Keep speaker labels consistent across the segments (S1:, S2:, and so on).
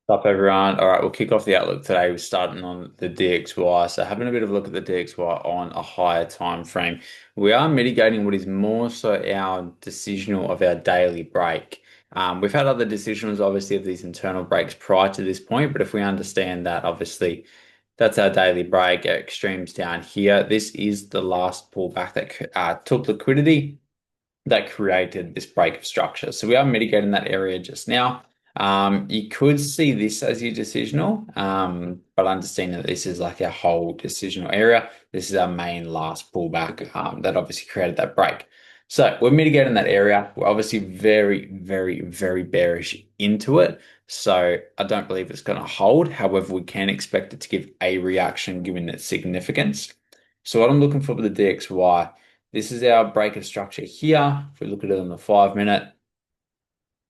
S1: Up everyone. All right, we'll kick off the outlook today. We're starting on the DXY. So having a bit of a look at the DXY on a higher time frame. We are mitigating what is more so our decisional of our daily break. We've had other decisionals, obviously, of these internal breaks prior to this point, but if we understand that, obviously, that's our daily break. Our extremes down here. This is the last pullback that took liquidity that created this break of structure. So we are mitigating that area just now. You could see this as your decisional, but understand that this is like our whole decisional area. This is our main last pullback that obviously created that break. So we're mitigating that area. We're obviously very, very, very bearish into it. So I don't believe it's going to hold. However, we can expect it to give a reaction given its significance. So what I'm looking for with the DXY, this is our break of structure here. If we look at it on the 5 minute,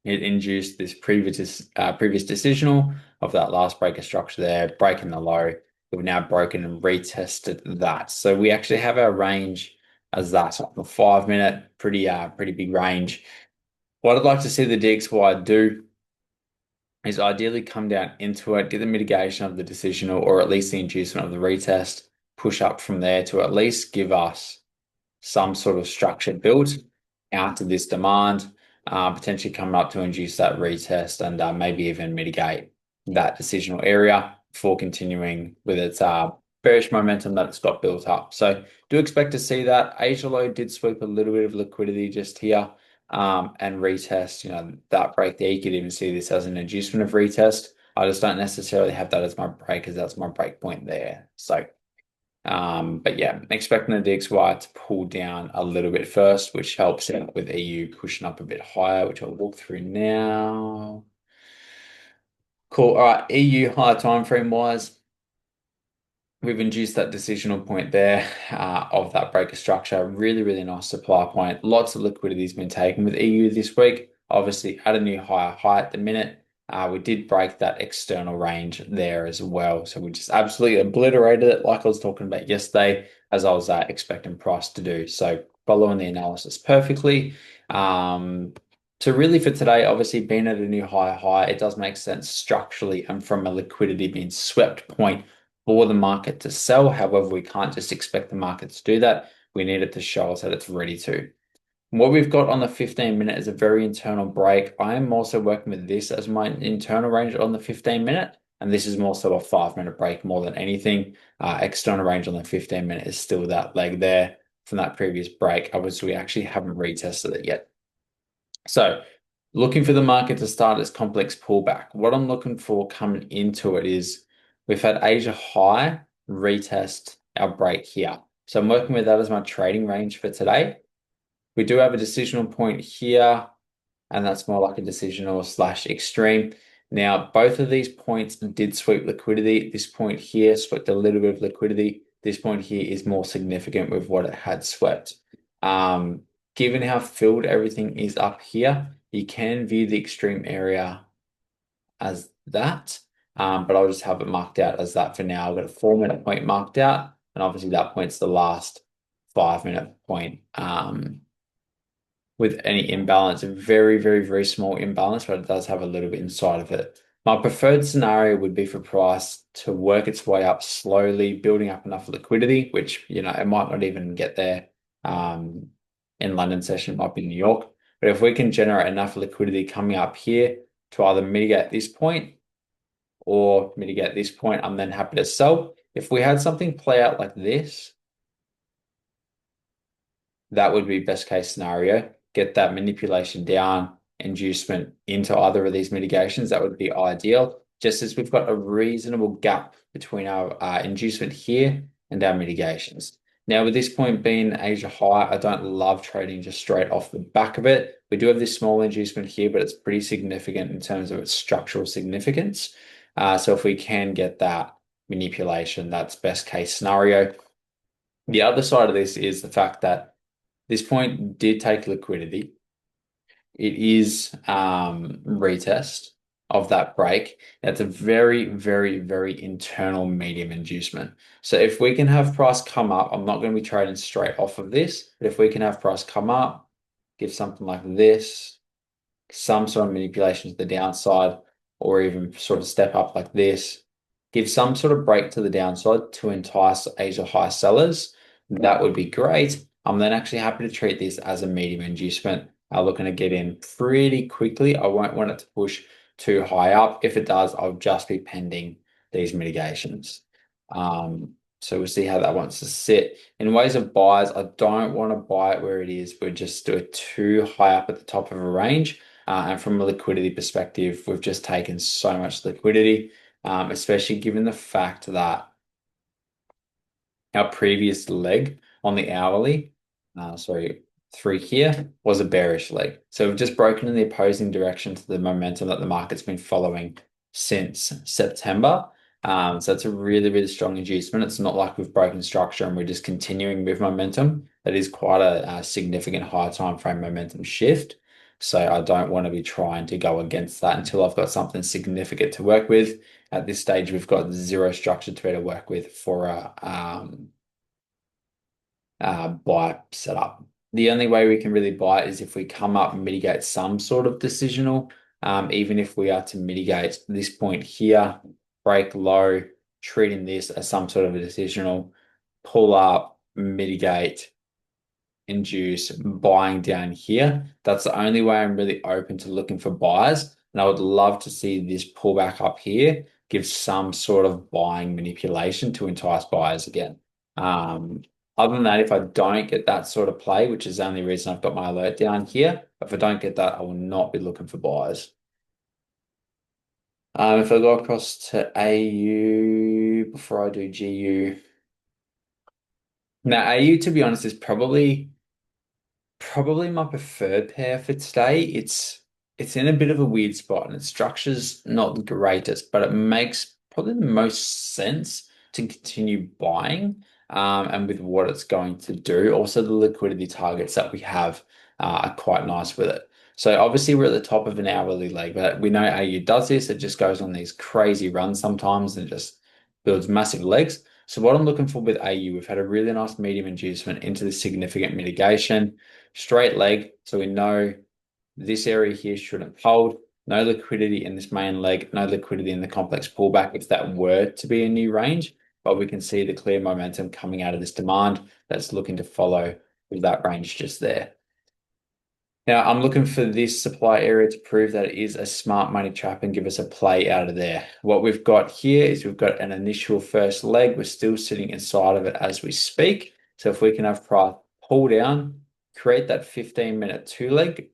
S1: it induced this previous decisional of that last break of structure there, breaking the low. We've now broken and retested that. So we actually have our range as that on the 5 minute, pretty big range. What I'd like to see the DXY do is ideally come down into it, get the mitigation of the decisional, or at least the inducement of the retest, push up from there to at least give us some sort of structure built out to this demand, potentially coming up to induce that retest and maybe even mitigate that decisional area before continuing with its bearish momentum that it's got built up. So do expect to see that. Asia low did sweep a little bit of liquidity just here and retest, that break there. You could even see this as an inducement of retest. I just don't necessarily have that as my break because that's my break point there. So but yeah, expecting the DXY to pull down a little bit first, which helps out with EU pushing up a bit higher, which I'll walk through now. Cool. All right, EU higher time frame wise, we've induced that decisional point there of that breaker structure. Really, really nice supply point. Lots of liquidity has been taken with EU this week. Obviously, at a new higher high at the minute. We did break that external range there as well. So we just absolutely obliterated it like I was talking about yesterday, as I was expecting price to do. So following the analysis perfectly. So really for today, obviously being at a new higher high, it does make sense structurally and from a liquidity being swept point for the market to sell. However, we can't just expect the market to do that. We need it to show us that it's ready to. What we've got on the 15 minute is a very internal break. I am also working with this as my internal range on the 15 minute, and this is more so a 5 minute break more than anything. External range on the 15 minute is still that leg there from that previous break. Obviously, we actually haven't retested it yet. So looking for the market to start its complex pullback. What I'm looking for coming into it is we've had Asia high retest our break here. So I'm working with that as my trading range for today. We do have a decisional point here, and that's more like a decisional / extreme. Now, both of these points did sweep liquidity. This point here swept a little bit of liquidity. This point here is more significant with what it had swept. Given how filled everything is up here, you can view the extreme area as that, but I'll just have it marked out as that for now. I've got a 4 minute point marked out, and obviously that point's the last 5 minute point. With any imbalance, a very, very, very small imbalance, but it does have a little bit inside of it. My preferred scenario would be for price to work its way up slowly, building up enough liquidity, which, it might not even get there in London session, it might be New York. But if we can generate enough liquidity coming up here to either mitigate this point or mitigate this point, I'm then happy to sell. If we had something play out like this, that would be best case scenario. Get that manipulation down, inducement into either of these mitigations. That would be ideal. Just as we've got a reasonable gap between our inducement here and our mitigations. Now, with this point being Asia high, I don't love trading just straight off the back of it. We do have this small inducement here, but it's pretty significant in terms of its structural significance. So if we can get that manipulation, that's best case scenario. The other side of this is the fact that this point did take liquidity. It is retest of that break. That's a very, very, very internal medium inducement. So if we can have price come up, I'm not going to be trading straight off of this, but if we can have price come up, give something like this, some sort of manipulation to the downside, or even sort of step up like this, give some sort of break to the downside to entice Asia high sellers, that would be great. I'm then actually happy to treat this as a medium inducement. Looking to get in pretty quickly. I won't want it to push too high up. If it does, I'll just be pending these mitigations. So we'll see how that wants to sit. In ways of buys, I don't want to buy it where it is. We're just too high up at the top of a range. And from a liquidity perspective, we've just taken so much liquidity, especially given the fact that our previous leg on the hourly, sorry, through here was a bearish leg. So we've just broken in the opposing direction to the momentum that the market's been following since September. So it's a really, really strong inducement. It's not like we've broken structure and we're just continuing with momentum. That is quite a significant high time frame momentum shift. So I don't want to be trying to go against that until I've got something significant to work with. At this stage, we've got zero structure to be able to work with for a buy setup. The only way we can really buy it is if we come up and mitigate some sort of decisional. Even if we are to mitigate this point here, break low, treating this as some sort of a decisional, pull up, mitigate, induce, buying down here. That's the only way I'm really open to looking for buys. And I would love to see this pullback up here give some sort of buying manipulation to entice buyers again. Other than that, if I don't get that sort of play, which is the only reason I've got my alert down here, if I don't get that, I will not be looking for buyers. If I go across to AU before I do GU. Now, AU, to be honest, is probably my preferred pair for today. It's in a bit of a weird spot and its structure's not the greatest, but it makes probably the most sense to continue buying. And with what it's going to do. Also, the liquidity targets that we have are quite nice with it. So obviously we're at the top of an hourly leg, but we know AU does this. It just goes on these crazy runs sometimes and just builds massive legs. So what I'm looking for with AU, we've had a really nice medium inducement into the significant mitigation, straight leg. So we know this area here shouldn't hold. No liquidity in this main leg, no liquidity in the complex pullback if that were to be a new range. But we can see the clear momentum coming out of this demand that's looking to follow with that range just there. Now, I'm looking for this supply area to prove that it is a smart money trap and give us a play out of there. What we've got here is we've got an initial first leg. We're still sitting inside of it as we speak. So if we can have price pull down, create that 15-minute two leg,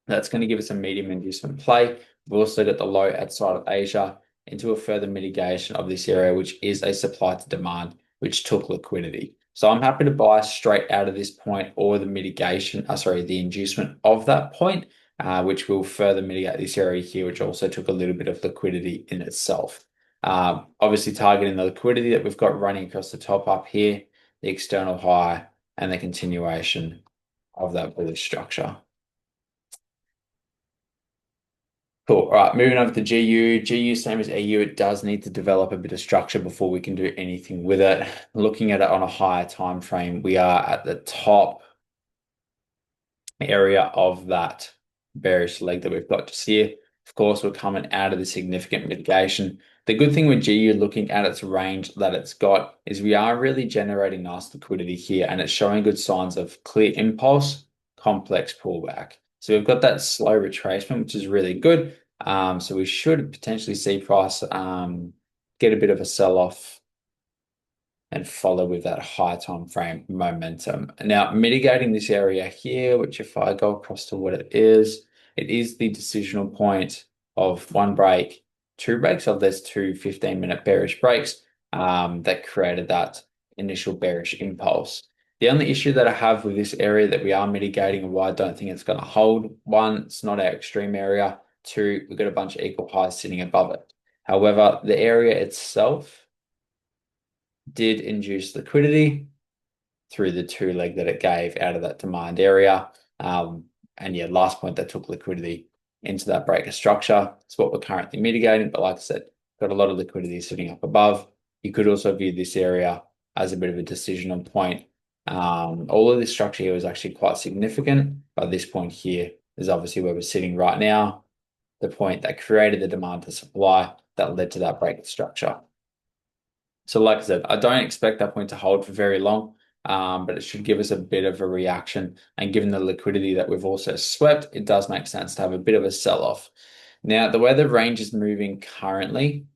S1: that's going to give us a medium inducement play. We've also got the low outside of Asia into a further mitigation of this area, which is a supply to demand, which took liquidity. So I'm happy to buy straight out of this point or the mitigation, the inducement of that point, which will further mitigate this area here, which also took a little bit of liquidity in itself. Obviously targeting the liquidity that we've got running across the top up here, the external high, and the continuation of that bullish structure. Cool. All right, moving over to GU. GU, same as AU, it does need to develop a bit of structure before we can do anything with it. Looking at it on a higher time frame, we are at the top area of that bearish leg that we've got just here. Of course, we're coming out of the significant mitigation. The good thing with GU looking at its range that it's got is we are really generating nice liquidity here and it's showing good signs of clear impulse, complex pullback. So we've got that slow retracement, which is really good. So we should potentially see price get a bit of a sell-off and follow with that high time frame momentum. Now, mitigating this area here, which if I go across to what it is the decisional point of one break, two breaks of those two 15-minute bearish breaks that created that initial bearish impulse. The only issue that I have with this area that we are mitigating and why I don't think it's going to hold, one, it's not our extreme area. Two, we've got a bunch of equal highs sitting above it. However, the area itself did induce liquidity through the two leg that it gave out of that demand area. And yeah, last point that took liquidity into that breaker structure. It's what we're currently mitigating. But like I said, got a lot of liquidity sitting up above. You could also view this area as a bit of a decisional point. All of this structure here was actually quite significant, but this point here is obviously where we're sitting right now. the point that created the demand to supply that led to that break of structure. So like I said, I don't expect that point to hold for very long, but it should give us a bit of a reaction. And given the liquidity that we've also swept, it does make sense to have a bit of a sell-off. Now, the way the range is moving currently,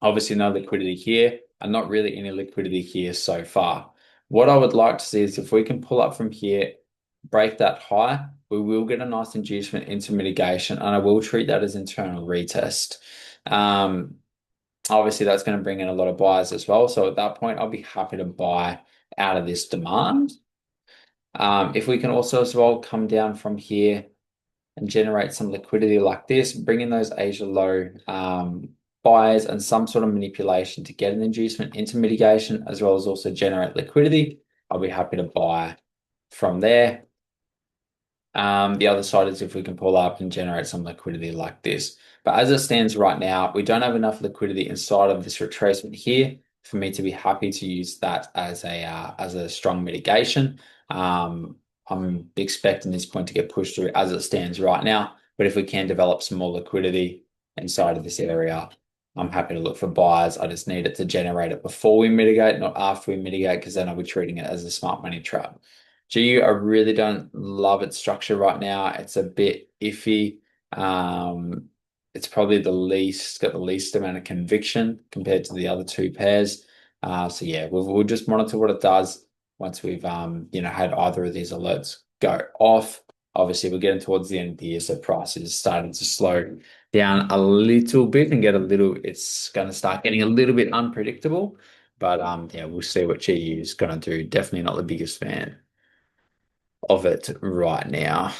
S1: obviously no liquidity here, and not really any liquidity here so far. What I would like to see is if we can pull up from here, break that high, we will get a nice inducement into mitigation, and I will treat that as internal retest. Obviously, that's going to bring in a lot of buyers as well. So at that point, I'll be happy to buy out of this demand. If we can also as well come down from here and generate some liquidity like this, bring in those Asia low buyers and some sort of manipulation to get an inducement into mitigation, as well as also generate liquidity, I'll be happy to buy from there. The other side is if we can pull up and generate some liquidity like this. But as it stands right now, we don't have enough liquidity inside of this retracement here for me to be happy to use that as a strong mitigation. I'm expecting this point to get pushed through as it stands right now. But if we can develop some more liquidity inside of this area, I'm happy to look for buyers. I just need it to generate it before we mitigate, not after we mitigate, because then I'll be treating it as a smart money trap. GU, I really don't love its structure right now. It's a bit iffy. It's probably got the least amount of conviction compared to the other two pairs. So yeah, we'll just monitor what it does once we've had either of these alerts go off. Obviously, we're getting towards the end of the year, so prices starting to slow down a little bit and it's going to start getting a little bit unpredictable. But yeah, we'll see what GU is going to do. Definitely not the biggest fan of it right now.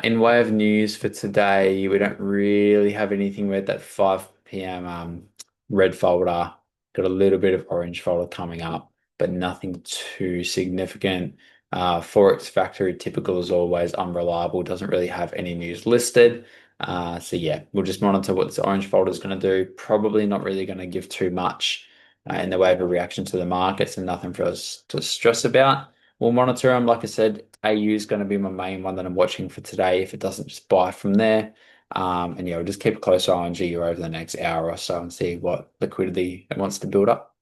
S1: In way of news for today, we don't really have anything with that 5 p.m. Red folder. Got a little bit of orange folder coming up, but nothing too significant. Forex Factory, typical as always, unreliable, doesn't really have any news listed. So yeah, we'll just monitor what this orange folder is going to do. Probably not really going to give too much in the way of a reaction to the markets and nothing for us to stress about. We'll monitor them. Like I said, AU is going to be my main one that I'm watching for today. If it doesn't, just buy from there. And yeah, we'll just keep a close eye on GU over the next hour or so and see what liquidity it wants to build up.